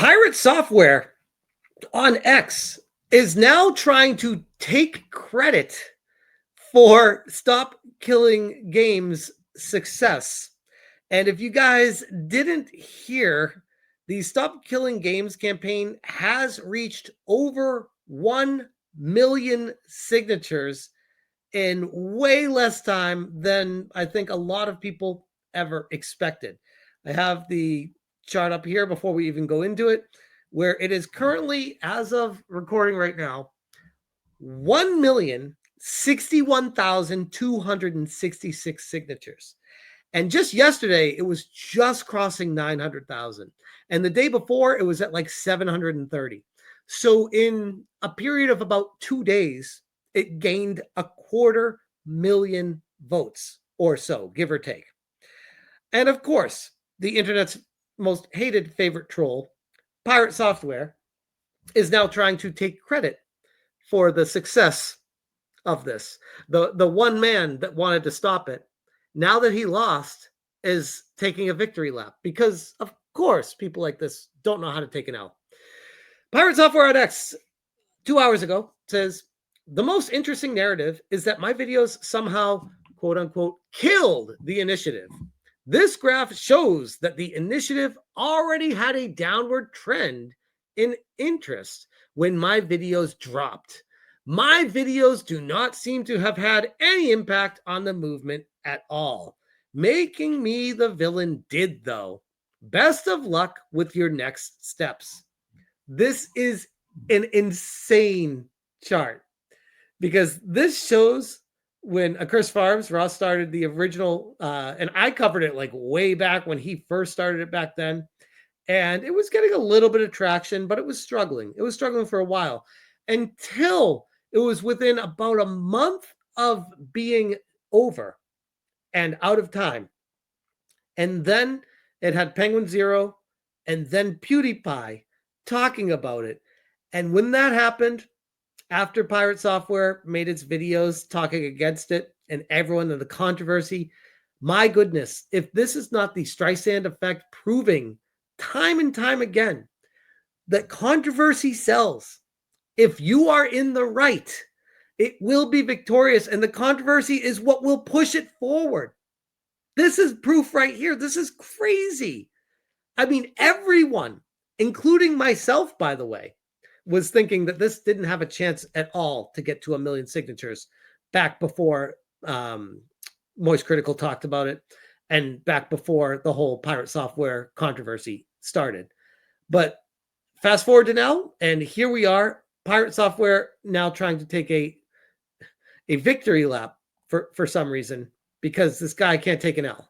Pirate Software on X is now trying to take credit for Stop Killing Games' success. And if you guys didn't hear, the Stop Killing Games campaign has reached over 1 million signatures in way less time than I think a lot of people ever expected. I have the chart up here before we even go into it, where it is currently, as of recording right now, 1,061,266 signatures. And just yesterday, it was just crossing 900,000. And the day before, it was at like 730. So in a period of about 2 days, it gained 250,000 votes or so, give or take. And of course, the internet's most hated favorite troll, Pirate Software, is now trying to take credit for the success of this. The one man that wanted to stop it, now that he lost, is taking a victory lap because, of course, people like this don't know how to take an L. Pirate Software on X, 2 hours ago, says, the most interesting narrative is that my videos somehow, quote unquote, killed the initiative. This graph shows that the initiative already had a downward trend in interest when my videos dropped. My videos do not seem to have had any impact on the movement at all. Making me the villain did, though. Best of luck with your next steps. This is an insane chart because this shows when Accursed Farms, Ross started the original, and I covered it like way back when he first started it back then. And it was getting a little bit of traction, but it was struggling. It was struggling for a while until it was within about a month of being over and out of time. And then it had Penguin Zero and then PewDiePie talking about it. And when that happened, after Pirate Software made its videos talking against it and everyone in the controversy, my goodness, if this is not the Streisand effect proving time and time again that controversy sells. If you are in the right, it will be victorious, and the controversy is what will push it forward. This is proof right here. This is crazy. I mean, everyone, including myself, by the way, was thinking that this didn't have a chance at all to get to 1 million signatures back before Moist Critical talked about it and back before the whole Pirate Software controversy started. But fast forward to now, and here we are, Pirate Software now trying to take a victory lap for some reason because this guy can't take an L.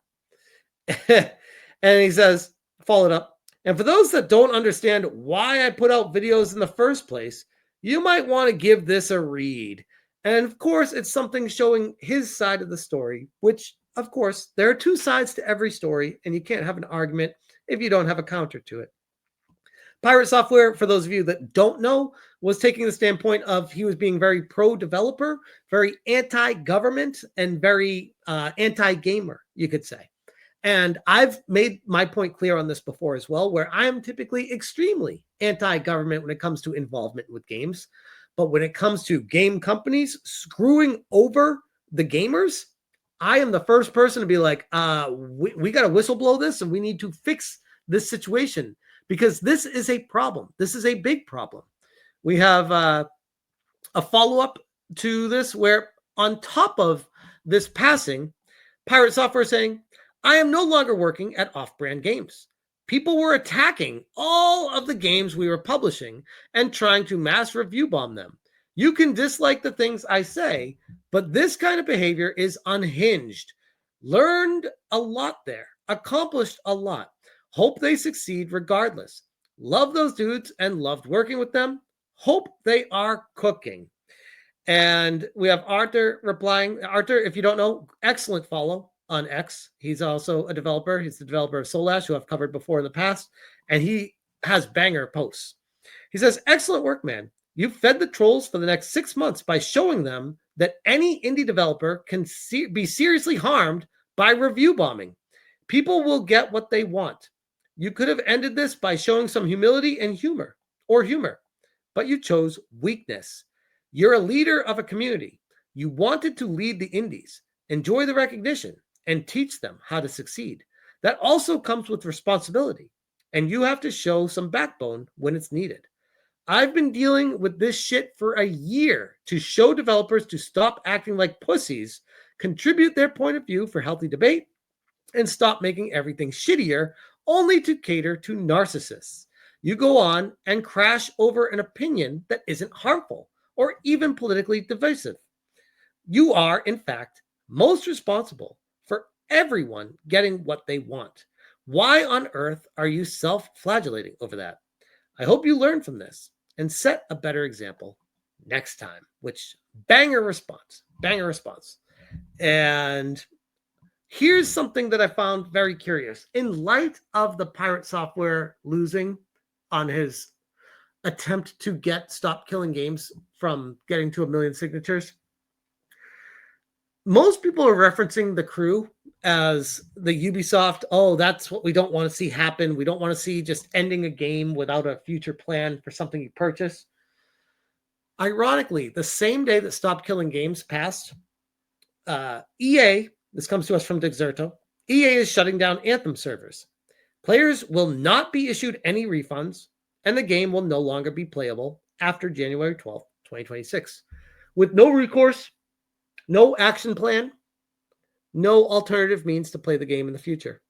And he says, followed up, and for those that don't understand why I put out videos in the first place, you might want to give this a read. And of course, it's something showing his side of the story, which, of course, there are two sides to every story, and you can't have an argument if you don't have a counter to it. Pirate Software, for those of you that don't know, was taking the standpoint of he was being very pro-developer, very anti-government, and very anti-gamer, you could say. And I've made my point clear on this before as well, where I am typically extremely anti-government when it comes to involvement with games. But when it comes to game companies screwing over the gamers, I am the first person to be like, we got to whistleblow this and we need to fix this situation because this is a problem. This is a big problem. We have a follow-up to this where on top of this passing, Pirate Software saying, I am no longer working at Off-Brand Games. People were attacking all of the games we were publishing and trying to mass review bomb them. You can dislike the things I say, but this kind of behavior is unhinged. Learned a lot there, accomplished a lot. Hope they succeed regardless. Love those dudes and loved working with them. Hope they are cooking. And we have Arthur replying. Arthur, if you don't know, excellent follow on X. He's also a developer. He's the developer of Solash, who I've covered before in the past, and he has banger posts. He says, excellent work, man. You've fed the trolls for the next 6 months by showing them that any indie developer can be seriously harmed by review bombing. People will get what they want. You could have ended this by showing some humility and humor, but you chose weakness. You're a leader of a community. You wanted to lead the indies, enjoy the recognition, and teach them how to succeed. That also comes with responsibility, and you have to show some backbone when it's needed. I've been dealing with this shit for a year to show developers to stop acting like pussies, contribute their point of view for healthy debate, and stop making everything shittier only to cater to narcissists. You go on and crash over an opinion that isn't harmful or even politically divisive. You are, in fact, most responsible for everyone getting what they want. Why on earth are you self flagellating over that? I hope you learn from this and set a better example next time. Which banger response. And here's something that I found very curious. In light of the Pirate Software losing on his attempt to get Stop Killing Games from getting to 1 million signatures, most people are referencing The Crew as the Ubisoft, oh, that's what we don't want to see happen. We don't want to see just ending a game without a future plan for something you purchase. Ironically, the same day that Stop Killing Games passed, EA, this comes to us from Dexerto, EA is shutting down Anthem servers. Players will not be issued any refunds, and the game will no longer be playable after January 12th, 2026. With no recourse, no action plan, no alternative means to play the game in the future.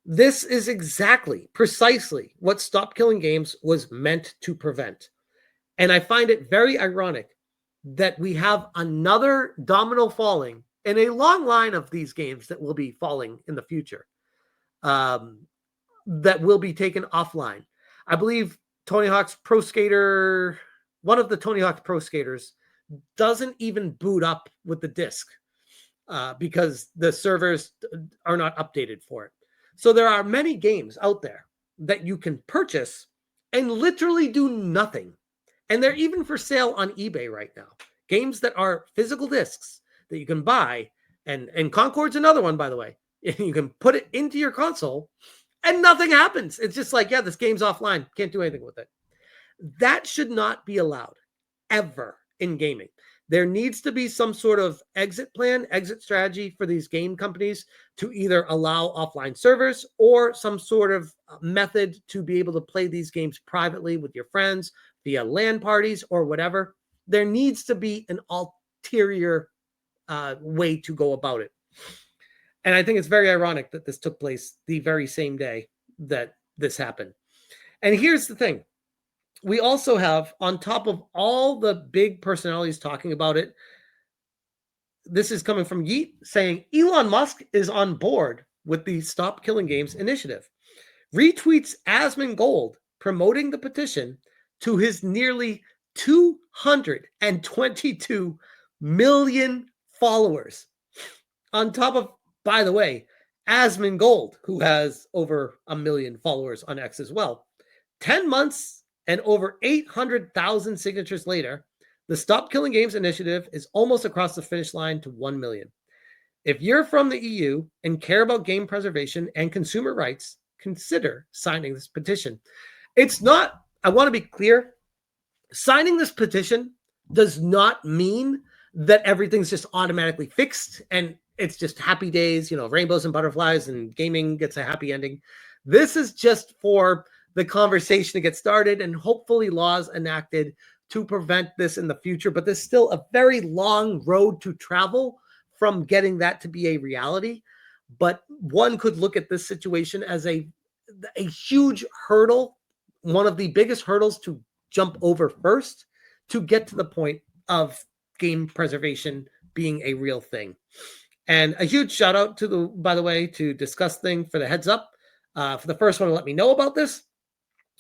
This is precisely what Stop Killing Games was meant to prevent. And I find it very ironic that we have another domino falling in a long line of these games that will be falling in the future, that will be taken offline. I believe Tony Hawk's Pro Skater, one of the Tony Hawk's Pro Skaters, doesn't even boot up with the disc because the servers are not updated for it. So there are many games out there that you can purchase and literally do nothing. And they're even for sale on eBay right now. Games that are physical discs that you can buy. And Concord's another one, by the way. You can put it into your console and nothing happens. It's just like, yeah, this game's offline. Can't do anything with it. That should not be allowed ever in gaming. There needs to be some sort of exit plan, exit strategy for these game companies to either allow offline servers or some sort of method to be able to play these games privately with your friends via LAN parties or whatever. There needs to be an ulterior way to go about it. And I think it's very ironic that this took place the very same day that this happened. And here's the thing. We also have, on top of all the big personalities talking about it, this is coming from Yeet saying Elon Musk is on board with the Stop Killing Games initiative. Retweets Asmongold promoting the petition to his nearly 222 million followers. On top of, by the way, Asmongold, who has over 1 million followers on X as well. 10 months and over 800,000 signatures later, the Stop Killing Games initiative is almost across the finish line to 1 million. If you're from the EU and care about game preservation and consumer rights, consider signing this petition. It's not, I want to be clear, signing this petition does not mean that everything's just automatically fixed and it's just happy days, rainbows and butterflies and gaming gets a happy ending. This is just for the conversation to get started and hopefully laws enacted to prevent this in the future. But there's still a very long road to travel from getting that to be a reality. But one could look at this situation as a huge hurdle, one of the biggest hurdles to jump over first to get to the point of game preservation being a real thing. And a huge shout out to by the way, to Disgusting for the heads up. For the first one to let me know about this,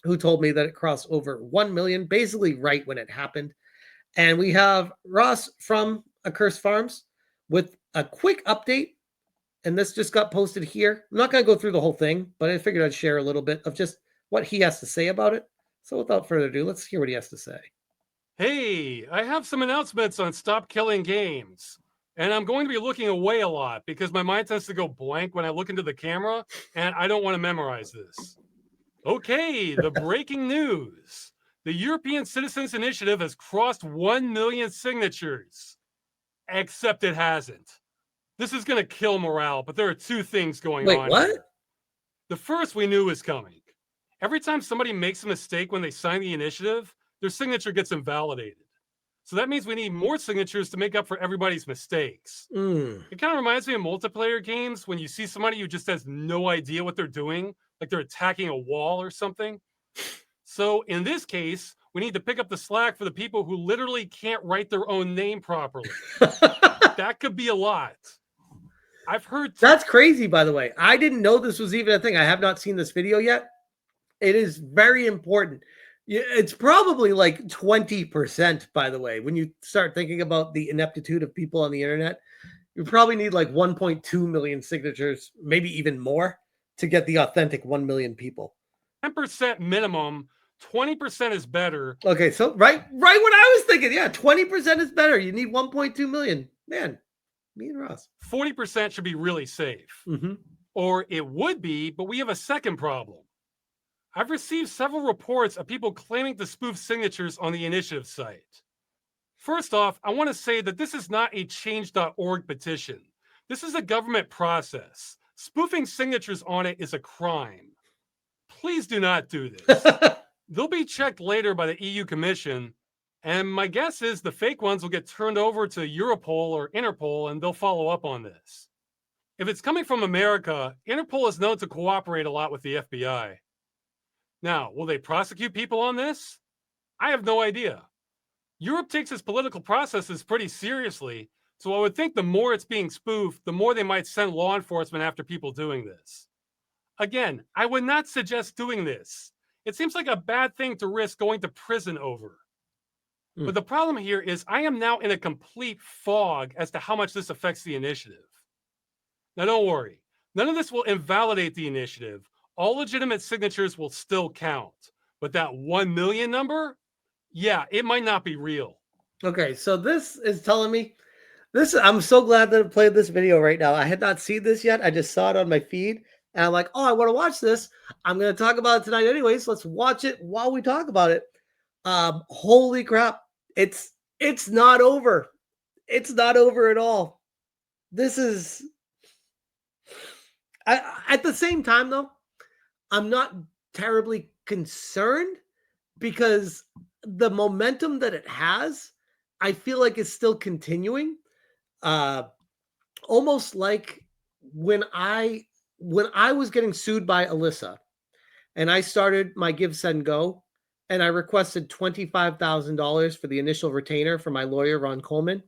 who told me that it crossed over 1 million, basically right when it happened. And we have Ross from Accursed Farms with a quick update. And this just got posted here. I'm not going to go through the whole thing, but I figured I'd share a little bit of just what he has to say about it. So without further ado, let's hear what he has to say. Hey, I have some announcements on Stop Killing Games. And I'm going to be looking away a lot because my mind tends to go blank when I look into the camera, and I don't want to memorize this. Okay, the breaking news. The European Citizens Initiative has crossed 1 million signatures. Except it hasn't. This is going to kill morale, but there are two things going Wait, on what? here. The first we knew was coming. Every time somebody makes a mistake when they sign the initiative, their signature gets invalidated. So that means we need more signatures to make up for everybody's mistakes. It kind of reminds me of multiplayer games when you see somebody who just has no idea what they're doing, like they're attacking a wall or something. So in this case, we need to pick up the slack for the people who literally can't write their own name properly. That could be a lot. I've heard That's crazy, by the way. I didn't know this was even a thing. I have not seen this video yet. It is very important. It's probably like 20%, by the way. When you start thinking about the ineptitude of people on the internet, you probably need like 1.2 million signatures, maybe even more, to get the authentic 1 million people. 10% minimum, 20% is better. Okay, so right what I was thinking. Yeah, 20% is better. You need 1.2 million. Man, me and Ross. 40% should be really safe. Mm-hmm. Or it would be, but we have a second problem. I've received several reports of people claiming to spoof signatures on the initiative site. First off, I want to say that this is not a change.org petition. This is a government process. Spoofing signatures on it is a crime. Please do not do this. They'll be checked later by the EU Commission, and my guess is the fake ones will get turned over to Europol or Interpol, and they'll follow up on this. If it's coming from America, Interpol is known to cooperate a lot with the FBI. Now, will they prosecute people on this? I have no idea. Europe takes its political processes pretty seriously, so I would think the more it's being spoofed, the more they might send law enforcement after people doing this. Again, I would not suggest doing this. It seems like a bad thing to risk going to prison over. But the problem here is I am now in a complete fog as to how much this affects the initiative. Now, don't worry. None of this will invalidate the initiative. All legitimate signatures will still count. But that 1 million number, yeah, it might not be real. Okay, so this is telling me this. I'm so glad that I played this video right now. I had not seen this yet. I just saw it on my feed. And I'm like, oh, I want to watch this. I'm going to talk about it tonight anyways. Let's watch it while we talk about it. Holy crap. It's not over. It's not over at all. This is... at the same time, though, I'm not terribly concerned because the momentum that it has, I feel like is still continuing. Almost like when I was getting sued by Alyssa and I started my Give, Send, Go, and I requested $25,000 for the initial retainer for my lawyer, Ron Coleman.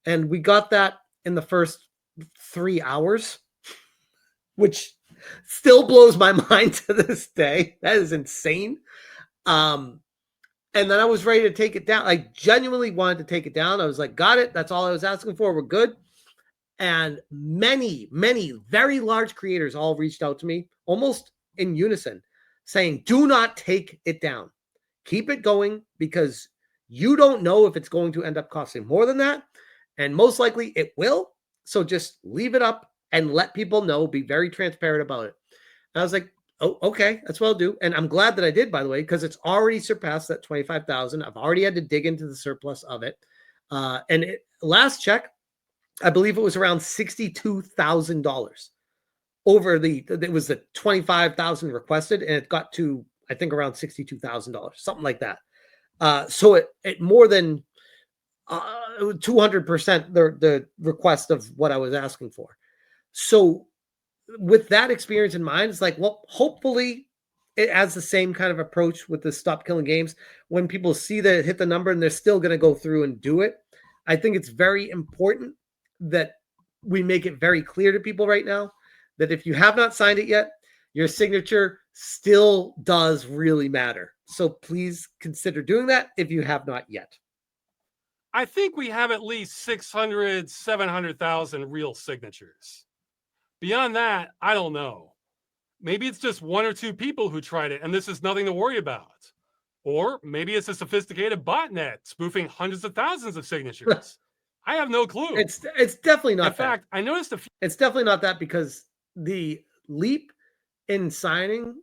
And we got that in the first 3 hours, which still blows my mind to this day. That is insane. And then I was ready to take it down. I genuinely wanted to take it down. I was like, got it. That's all I was asking for. We're good. And many, many very large creators all reached out to me almost in unison saying, do not take it down. Keep it going because you don't know if it's going to end up costing more than that. And most likely it will. So just leave it up and let people know, be very transparent about it. And I was like, oh, okay, that's what I'll do. And I'm glad that I did, by the way, because it's already surpassed that 25,000. I've already had to dig into the surplus of it. Last check, I believe it was around $62,000 over it was the 25,000 requested, and it got to, I think, around $62,000, something like that. So it more than 200% the request of what I was asking for. So with that experience in mind, it's like, well, hopefully it has the same kind of approach with the Stop Killing Games. When people see that it hit the number and they're still going to go through and do it, I think it's very important that we make it very clear to people right now that if you have not signed it yet, your signature still does really matter. So please consider doing that if you have not yet. I think we have at least 600, 700,000 real signatures. Beyond that, I don't know. Maybe it's just one or two people who tried it and this is nothing to worry about. Or maybe it's a sophisticated botnet spoofing hundreds of thousands of signatures. I have no clue. It's definitely not In fact, that. I noticed a few It's definitely not that because the leap in signing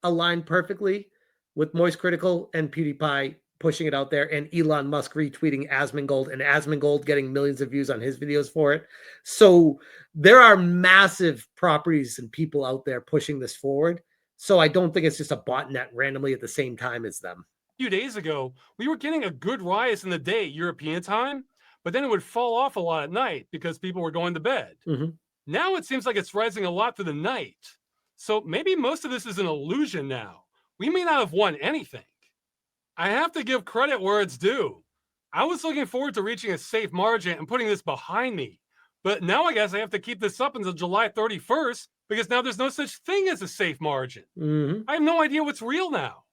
aligned perfectly with Moist Critical and PewDiePie pushing it out there and Elon Musk retweeting Asmongold and Asmongold getting millions of views on his videos for it. So there are massive properties and people out there pushing this forward. So I don't think it's just a botnet randomly at the same time as them. few days ago, we were getting a good rise in the day, European time, but then it would fall off a lot at night because people were going to bed. Mhm. Now it seems like it's rising a lot through the night. So maybe most of this is an illusion now. We may not have won anything. I have to give credit where it's due. I was looking forward to reaching a safe margin and putting this behind me. But now I guess I have to keep this up until July 31st because now there's no such thing as a safe margin. Mhm. I have no idea what's real now.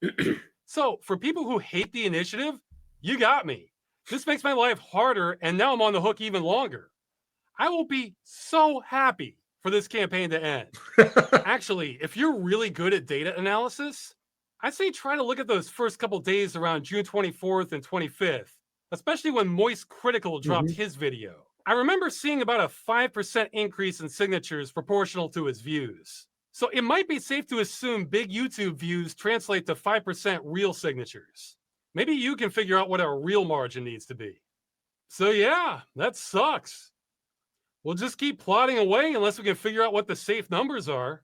So, for people who hate the initiative, you got me. This makes my life harder, and now I'm on the hook even longer. I will be so happy for this campaign to end. Actually, if you're really good at data analysis, I'd say try to look at those first couple days around June 24th and 25th, especially when Moist Critical dropped Mhm. his video. I remember seeing about a 5% increase in signatures proportional to his views. So it might be safe to assume big YouTube views translate to 5% real signatures. Maybe you can figure out what our real margin needs to be. So yeah, that sucks. We'll just keep plodding away unless we can figure out what the safe numbers are.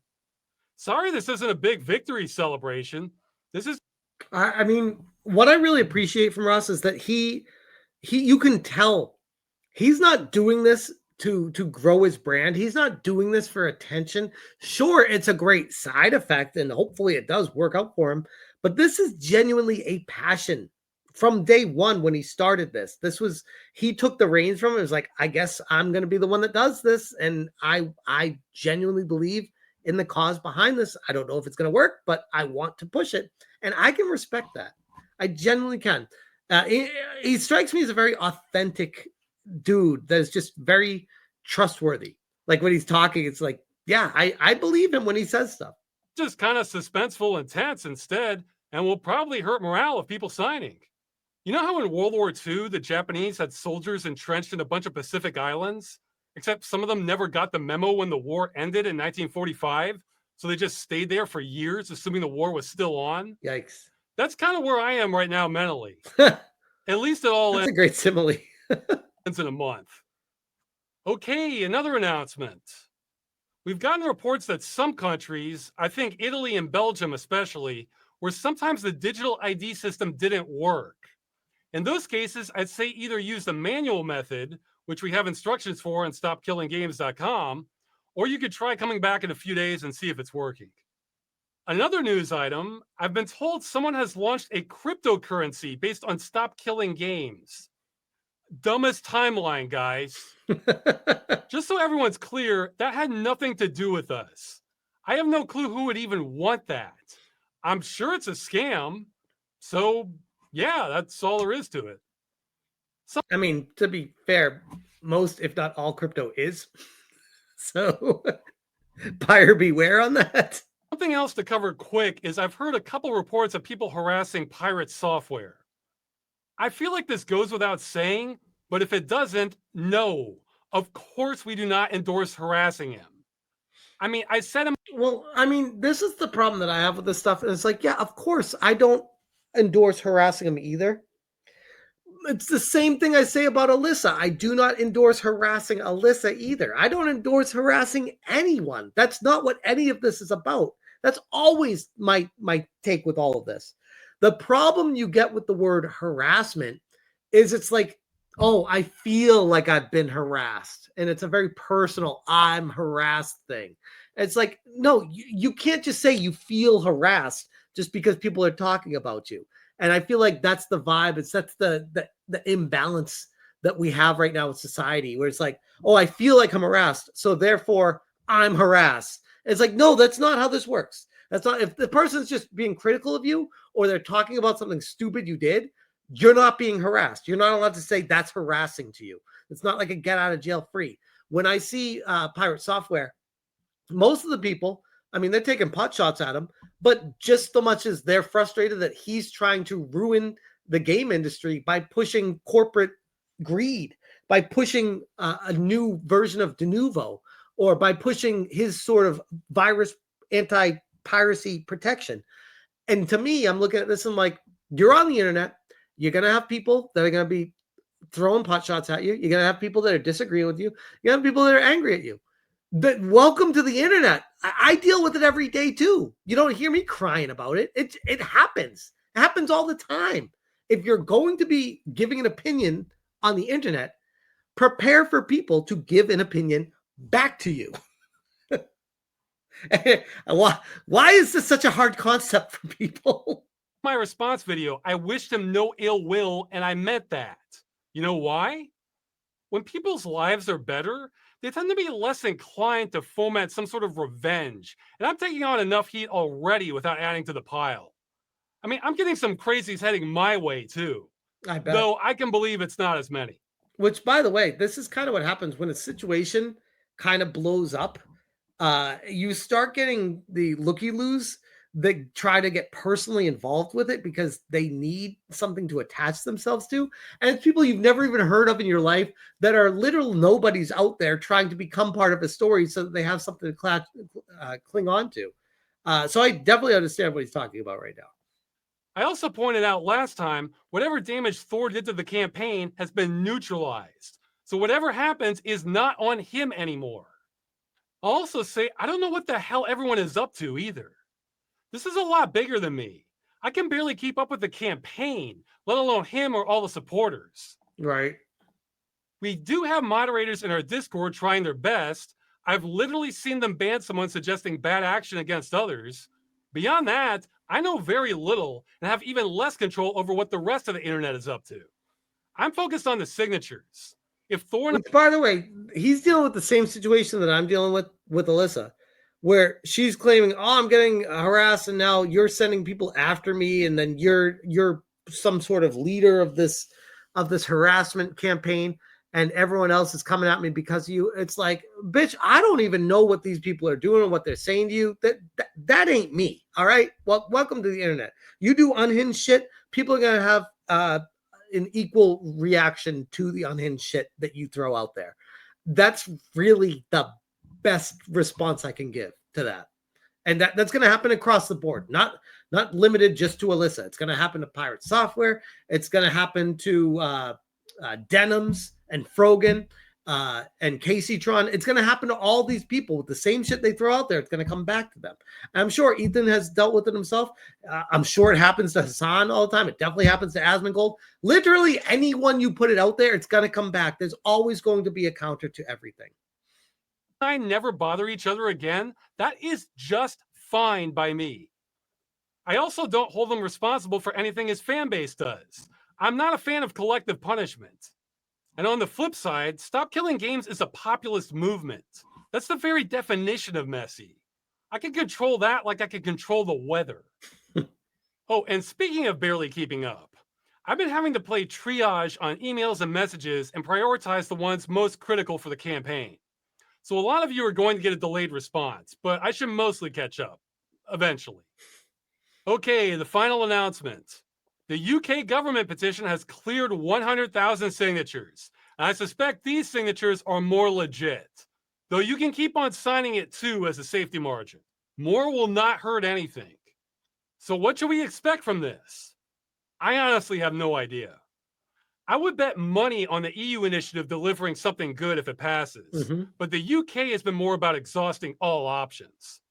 Sorry, this isn't a big victory celebration. This is I mean, what I really appreciate from Russ is that he you can tell he's not doing this to grow his brand. He's not doing this for attention. Sure, it's a great side effect and hopefully it does work out for him, but this is genuinely a passion from day one when he started this. This was he took the reins from it. It was like, I guess I'm going to be the one that does this and I genuinely believe in the cause behind this. I don't know if it's going to work, but I want to push it and I can respect that. I genuinely can. He strikes me as a very authentic dude that is just very trustworthy. Like when he's talking, it's like, yeah, I believe him when he says stuff. just kind of suspenseful and tense instead, and will probably hurt morale of people signing. You know how in World War II, the Japanese had soldiers entrenched in a bunch of Pacific islands? Except some of them never got the memo when the war ended in 1945. So they just stayed there for years, assuming the war was still on. Yikes. That's kind of where I am right now mentally. That's At least it all a great simile. ends in a month. Okay, another announcement. We've gotten reports that some countries, I think Italy and Belgium especially, where sometimes the digital ID system didn't work. In those cases, I'd say either use the manual method, which we have instructions for on stopkillinggames.com, or you could try coming back in a few days and see if it's working. Another news item, I've been told someone has launched a cryptocurrency based on Stop Killing Games. Dumbest timeline, guys. Just so everyone's clear, that had nothing to do with us. I have no clue who would even want that. I'm sure it's a scam. So, yeah, that's all there is to it. I mean, to be fair, most, if not all, crypto is. So buyer beware on that. Something else to cover quick is I've heard a couple reports of people harassing Pirate Software. I feel like this goes without saying, but if it doesn't, no. Of course, we do not endorse harassing him. I mean, I said him. Well, I mean, this is the problem that I have with this stuff. And it's like, yeah, of course, I don't endorse harassing him either. It's the same thing I say about Alyssa. I do not endorse harassing Alyssa either. I don't endorse harassing anyone. That's not what any of this is about. That's always my take with all of this. The problem you get with the word harassment is it's like, oh, I feel like I've been harassed. And it's a very personal, I'm harassed thing. It's like, no, you can't just say you feel harassed just because people are talking about you. And I feel like that's the vibe. That's the imbalance that we have right now in society, where it's like, oh, I feel like I'm harassed, so therefore I'm harassed. It's like, no, that's not how this works. That's not, if the person's just being critical of you or they're talking about something stupid you did, you're not being harassed. You're not allowed to say that's harassing to you. It's not like a get out of jail free. When I see Pirate Software, most of the people, I mean, they're taking pot shots at him, but just so much as they're frustrated that he's trying to ruin the game industry by pushing corporate greed. by pushing a new version of Denuvo, or by pushing his sort of virus anti-piracy protection. And to me, I'm looking at this and I'm like, you're on the internet. You're going to have people that are going to be throwing pot shots at you. You're going to have people that are disagreeing with you. You're going to have people that are angry at you. But welcome to the internet. I deal with it every day too. You don't hear me crying about it. It happens. It happens all the time. If you're going to be giving an opinion on the internet, prepare for people to give an opinion back to you. Why is this such a hard concept for people? My response video, I wished him no ill will, and I meant that. You know why? When people's lives are better, they tend to be less inclined to foment some sort of revenge. And I'm taking on enough heat already without adding to the pile. I mean, I'm getting some crazies heading my way too. I bet. Though I can believe it's not as many. Which, by the way, this is kind of what happens when a situation kind of blows up. You start getting the looky-loos that try to get personally involved with it because they need something to attach themselves to. And it's people you've never even heard of in your life that are literal nobodies out there trying to become part of a story so that they have something to cling on to. So I definitely understand what he's talking about right now. I also pointed out last time, whatever damage Thor did to the campaign has been neutralized. So whatever happens is not on him anymore. I'll also say, I don't know what the hell everyone is up to either. This is a lot bigger than me. I can barely keep up with the campaign, let alone him or all the supporters. Right. We do have moderators in our Discord trying their best. I've literally seen them ban someone suggesting bad action against others. Beyond that, I know very little and have even less control over what the rest of the internet is up to. I'm focused on the signatures. If Thor... Which, by the way, he's dealing with the same situation that I'm dealing with Alyssa, where she's claiming, oh, I'm getting harassed and now you're sending people after me, and then you're some sort of leader of this harassment campaign, and everyone else is coming at me because of you. It's like, bitch, I don't even know what these people are doing or what they're saying to you. That ain't me. All right. Well, welcome to the internet. You do unhinged shit, people are gonna have an equal reaction to the unhinged shit that you throw out there. That's really the best response I can give to that. And that's going to happen across the board, not limited just to Alyssa. It's going to happen to Pirate Software. It's going to happen to Denims and Frogan and Caseytron. It's going to happen to all these people with the same shit they throw out there. It's going to come back to them. I'm sure Ethan has dealt with it himself. I'm sure it happens to Hassan all the time. It definitely happens to Asmongold. Literally anyone you put it out there, it's going to come back. There's always going to be a counter to everything. I never bother each other again. That is just fine by me. I also don't hold them responsible for anything his fan base does. I'm not a fan of collective punishment. And on the flip side, Stop Killing Games is a populist movement. That's the very definition of messy. I can control that like I can control the weather. Oh, and speaking of barely keeping up, I've been having to play triage on emails and messages and prioritize the ones most critical for the campaign. So a lot of you are going to get a delayed response, but I should mostly catch up eventually. Okay, the final announcement. The UK government petition has cleared 100,000 signatures. And I suspect these signatures are more legit, though you can keep on signing it too as a safety margin. More will not hurt anything. So what should we expect from this? I honestly have no idea. I would bet money on the EU initiative delivering something good if it passes, but the UK has been more about exhausting all options.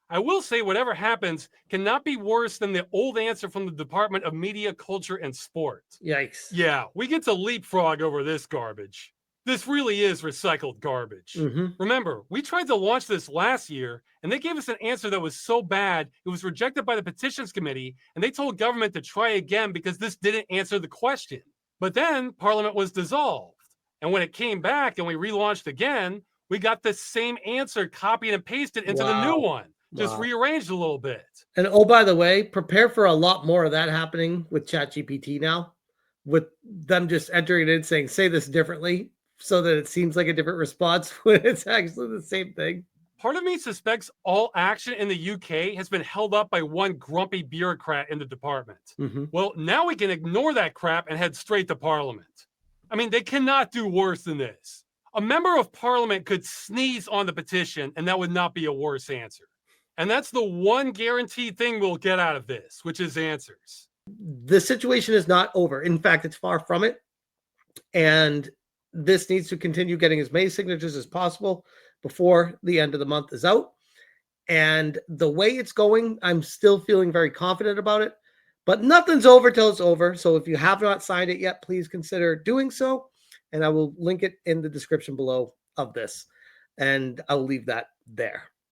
I will say whatever happens cannot be worse than the old answer from the Department of Media, Culture, and Sport. Yikes. Yeah, we get to leapfrog over this garbage. This really is recycled garbage. Remember, we tried to launch this last year, and they gave us an answer that was so bad, it was rejected by the Petitions Committee, and they told government to try again because this didn't answer the question. But then Parliament was dissolved. And when it came back and we relaunched again, we got the same answer copied and pasted into the new one. Just rearranged a little bit. And oh, by the way, prepare for a lot more of that happening with ChatGPT now, with them just entering it in saying, say this differently, so that it seems like a different response when it's actually the same thing. Part of me suspects all action in the UK has been held up by one grumpy bureaucrat in the department. Well, now we can ignore that crap and head straight to Parliament. I mean, they cannot do worse than this. A member of parliament could sneeze on the petition, and that would not be a worse answer. And that's the one guaranteed thing we'll get out of this, which is answers. The situation is not over. In fact, it's far from it. And this needs to continue getting as many signatures as possible before the end of the month is out. And the way it's going, I'm still feeling very confident about it. But nothing's over till it's over. So if you have not signed it yet, please consider doing so. And I will link it in the description below of this. And I'll leave that there.